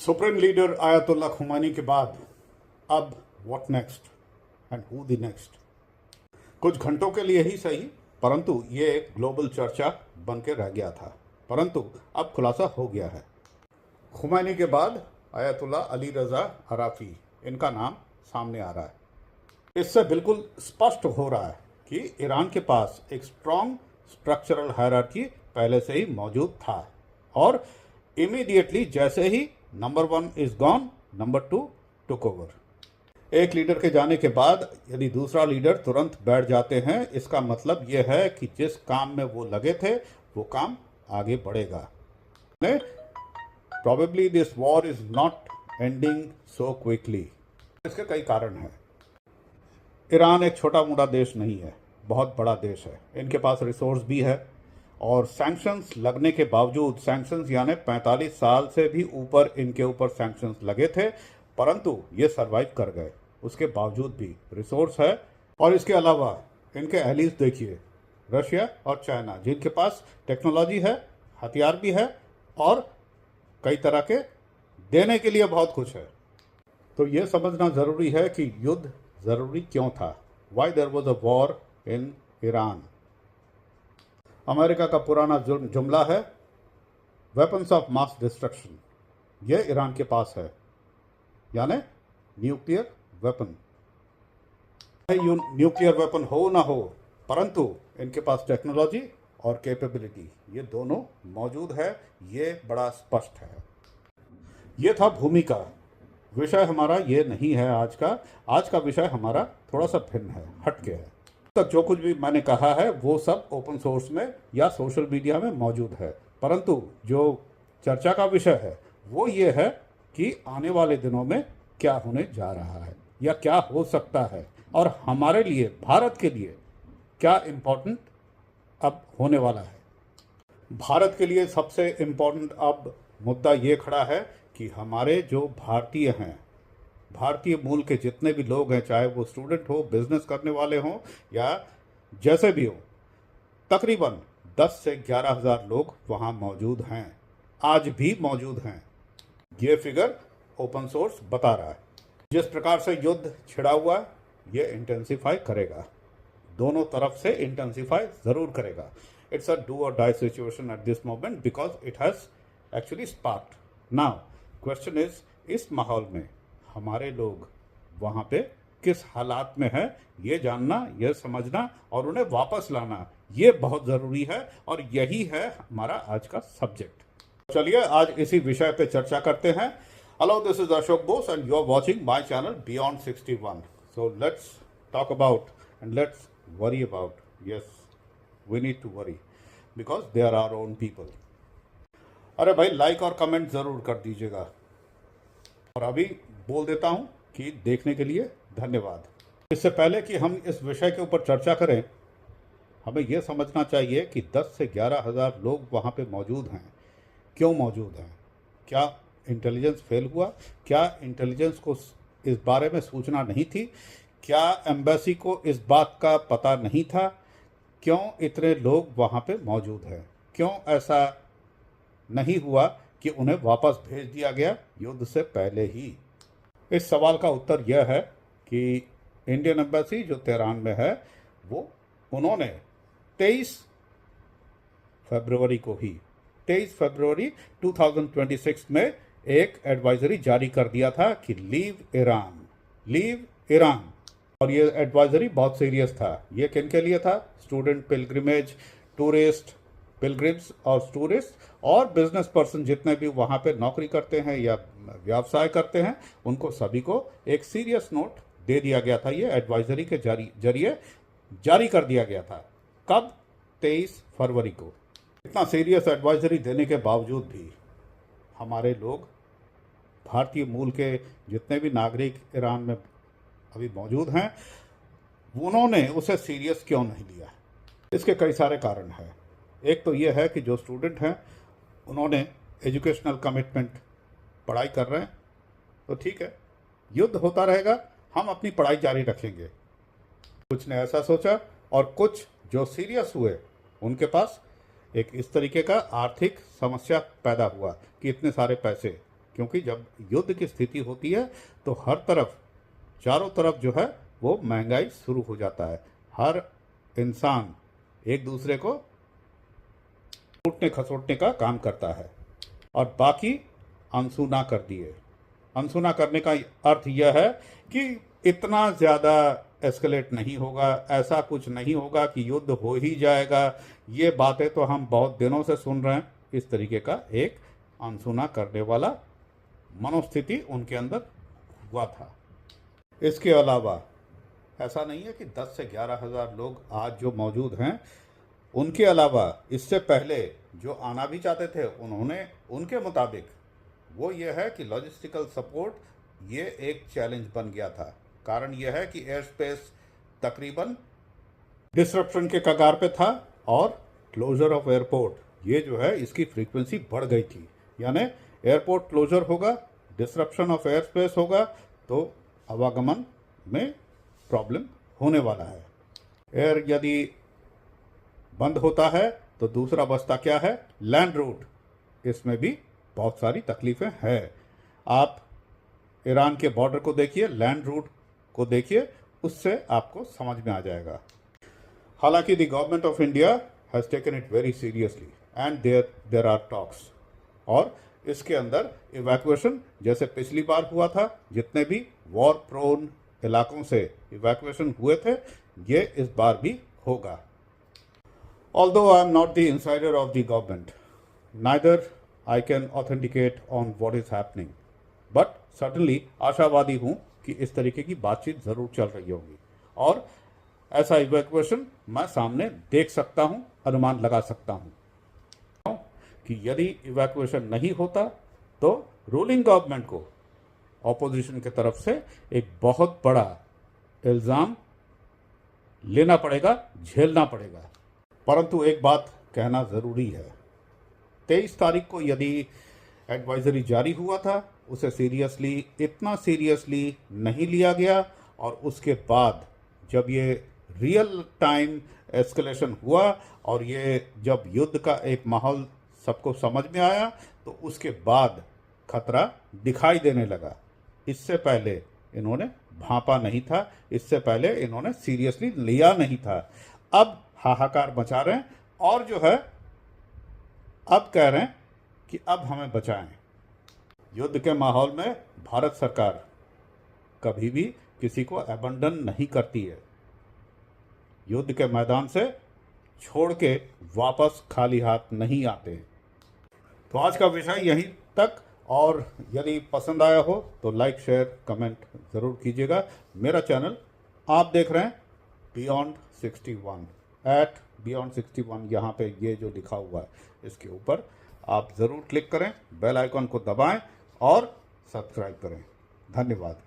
Supreme leader ayatollah Khomeini के बाद अब what next and who the next. कुछ घंटों के लिए ही सही, परंतु ये एक ग्लोबल चर्चा बन के रह गया था, परंतु अब खुलासा हो गया है। खुमैनी के बाद आयतुल्ला अली रज़ा अराफी, इनका नाम सामने आ रहा है। इससे बिल्कुल स्पष्ट हो रहा है कि ईरान के पास एक स्ट्रॉन्ग स्ट्रक्चरल हायरार्की पहले से ही मौजूद था और इमीडिएटली जैसे ही number 1 is gone, number 2 took over. एक लीडर के जाने के बाद यदि दूसरा लीडर तुरंत बैठ जाते हैं, इसका मतलब यह है कि जिस काम में वो लगे थे वो काम आगे बढ़ेगा। Probably this war is not ending so quickly. इसके कई कारण हैं। ईरान एक छोटा मोटा देश नहीं है, बहुत बड़ा देश है। इनके पास रिसोर्स भी है और सैंक्शंस लगने के बावजूद, सैंक्शंस यानी 45 साल से भी ऊपर इनके ऊपर सैंक्शंस लगे थे, परंतु ये सरवाइव कर गए। उसके बावजूद भी रिसोर्स है। और इसके अलावा इनके एलीज देखिए, रशिया और चाइना, जिनके पास टेक्नोलॉजी है, हथियार भी है और कई तरह के देने के लिए बहुत कुछ है। तो ये समझना ज़रूरी है कि युद्ध ज़रूरी क्यों था। Why there was a war in Iran. America का पुराना जुमला है वेपन्स ऑफ मास डिस्ट्रक्शन, ये ईरान के पास है, यानी न्यूक्लियर वेपन। न्यूक्लियर वेपन हो ना हो, परंतु इनके पास टेक्नोलॉजी और कैपेबिलिटी ये दोनों मौजूद है, ये बड़ा स्पष्ट है। ये था भूमिका। विषय हमारा ये नहीं है आज का। आज का विषय हमारा थोड़ा सा भिन्न है, हटके है। तक जो कुछ भी मैंने कहा है वो सब ओपन सोर्स में या सोशल मीडिया में मौजूद है, परंतु जो चर्चा का विषय है वो ये है कि आने वाले दिनों में क्या होने जा रहा है या क्या हो सकता है और हमारे लिए, भारत के लिए क्या इम्पोर्टेंट अब होने वाला है। भारत के लिए सबसे इम्पोर्टेंट अब मुद्दा ये खड़ा है कि हमारे जो भारतीय हैं, भारतीय मूल के जितने भी लोग हैं, चाहे वो स्टूडेंट हो, बिजनेस करने वाले हों या जैसे भी हो, तकरीबन 10 से 11 हज़ार लोग वहाँ मौजूद हैं, आज भी मौजूद हैं। ये फिगर ओपन सोर्स बता रहा है। जिस प्रकार से युद्ध छिड़ा हुआ है ये इंटेंसिफाई करेगा, दोनों तरफ से इंटेंसिफाई जरूर करेगा। It's a do or die situation at this moment because it has actually sparked. Now question is, इस माहौल में हमारे लोग वहाँ पे किस हालात में है, ये जानना, ये समझना और उन्हें वापस लाना, ये बहुत ज़रूरी है और यही है हमारा आज का सब्जेक्ट। चलिए आज इसी विषय पे चर्चा करते हैं। Hello, this is Ashok Bose and you are watching my channel beyond 61। So let's talk about and let's worry about. Yes, we need to worry because they are our own people. अरे भाई, लाइक और कमेंट ज़रूर कर दीजिएगा। और अभी बोल देता हूँ कि देखने के लिए धन्यवाद। इससे पहले कि हम इस विषय के ऊपर चर्चा करें, हमें यह समझना चाहिए कि 10 से 11 हज़ार लोग वहाँ पे मौजूद हैं। क्यों मौजूद हैं? क्या इंटेलिजेंस फेल हुआ? क्या इंटेलिजेंस को इस बारे में सूचना नहीं थी? क्या एम्बेसी को इस बात का पता नहीं था? क्यों इतने लोग वहाँ पे मौजूद हैं? क्यों ऐसा नहीं हुआ कि उन्हें वापस भेज दिया गया युद्ध से पहले ही? इस सवाल का उत्तर यह है कि इंडियन एम्बेसी जो तेहरान में है, वो उन्होंने 23 फरवरी को ही 23 फरवरी 2026 में एक एडवाइजरी जारी कर दिया था कि लीव ईरान। और ये एडवाइजरी बहुत सीरियस था। ये किन के लिए था? स्टूडेंट, पिलग्रिमेज, टूरिस्ट, पिलग्रिम्स और टूरिस्ट और बिजनेस पर्सन जितने भी वहाँ पे नौकरी करते हैं या व्यवसाय करते हैं, उनको सभी को एक सीरियस नोट दे दिया गया था। ये एडवाइजरी के जरिए जारी कर दिया गया था। कब? 23 फरवरी को। इतना सीरियस एडवाइजरी देने के बावजूद भी हमारे लोग, भारतीय मूल के जितने भी नागरिक ईरान में अभी मौजूद हैं, उन्होंने उसे सीरियस क्यों नहीं लिया? इसके कई सारे कारण हैं। एक तो ये है कि जो स्टूडेंट हैं उन्होंने एजुकेशनल कमिटमेंट, पढ़ाई कर रहे हैं, तो ठीक है, युद्ध होता रहेगा, हम अपनी पढ़ाई जारी रखेंगे। कुछ ने ऐसा सोचा और कुछ जो सीरियस हुए उनके पास एक इस तरीके का आर्थिक समस्या पैदा हुआ कि इतने सारे पैसे क्योंकि जब युद्ध की स्थिति होती है तो हर तरफ, चारों तरफ जो है वो महंगाई शुरू हो जाता है। हर इंसान एक दूसरे को लूटने खसोटने का काम करता है। और बाकी अनसुना कर दिए। अनसुना करने का अर्थ यह है कि इतना ज़्यादा एस्केलेट नहीं होगा, ऐसा कुछ नहीं होगा कि युद्ध हो ही जाएगा। ये बातें तो हम बहुत दिनों से सुन रहे हैं। इस तरीके का एक अनसुना करने वाला मनोस्थिति उनके अंदर हुआ था। इसके अलावा ऐसा नहीं है कि 10 से 11 हज़ार लोग आज जो मौजूद हैं, उनके अलावा इससे पहले जो आना भी चाहते थे उन्होंने, उनके मुताबिक वो ये है कि लॉजिस्टिकल सपोर्ट ये एक चैलेंज बन गया था। कारण यह है कि एयर स्पेस तकरीबन डिसरप्शन के कगार पे था और क्लोजर ऑफ एयरपोर्ट ये जो है इसकी फ्रीक्वेंसी बढ़ गई थी। यानी एयरपोर्ट क्लोजर होगा, डिसरप्शन ऑफ एयर स्पेस होगा तो आवागमन में प्रॉब्लम होने वाला है। एयर यदि बंद होता है तो दूसरा बचता क्या है? Land route. इसमें भी बहुत सारी तकलीफें हैं। आप ईरान के बॉर्डर को देखिए, लैंड रूट को देखिए, उससे आपको समझ में आ जाएगा। हालांकि the government of India has taken it very seriously and there are talks. और इसके अंदर इवैक्यूएशन जैसे पिछली बार हुआ था, जितने भी वॉर प्रोन इलाकों से इवैक्यूएशन हुए थे, ये इस बार भी होगा। Although I am not the insider of the government, neither I can authenticate on what is happening, but certainly आशावादी हूँ कि इस तरीके की बातचीत ज़रूर चल रही होगी और ऐसा इवैक्यूएशन मैं सामने देख सकता हूँ, अनुमान लगा सकता हूँ कि यदि इवैक्यूएशन नहीं होता तो रूलिंग गवर्नमेंट को ऑपोजिशन की तरफ से एक बहुत बड़ा इल्ज़ाम लेना पड़ेगा, झेलना पड़ेगा। परंतु एक बात कहना ज़रूरी है, 23 तारीख को यदि एडवाइजरी जारी हुआ था उसे इतना सीरियसली नहीं लिया गया और उसके बाद जब ये रियल टाइम एस्केलेशन हुआ और ये जब युद्ध का एक माहौल सबको समझ में आया तो उसके बाद खतरा दिखाई देने लगा। इससे पहले इन्होंने भांपा नहीं था, इससे पहले इन्होंने सीरियसली लिया नहीं था। अब हाहाकार मचा रहे हैं और जो है अब कह रहे हैं कि अब हमें बचाएं। युद्ध के माहौल में भारत सरकार कभी भी किसी को अबंडन नहीं करती है। युद्ध के मैदान से छोड़ के वापस खाली हाथ नहीं आते। तो आज का विषय यहीं तक, और यदि पसंद आया हो तो लाइक, शेयर, कमेंट ज़रूर कीजिएगा। मेरा चैनल आप देख रहे हैं बियॉन्ड 61 @Beyond61, यहाँ पे ये जो लिखा हुआ है इसके ऊपर आप ज़रूर क्लिक करें, बेल आइकन को दबाएं और सब्सक्राइब करें। धन्यवाद।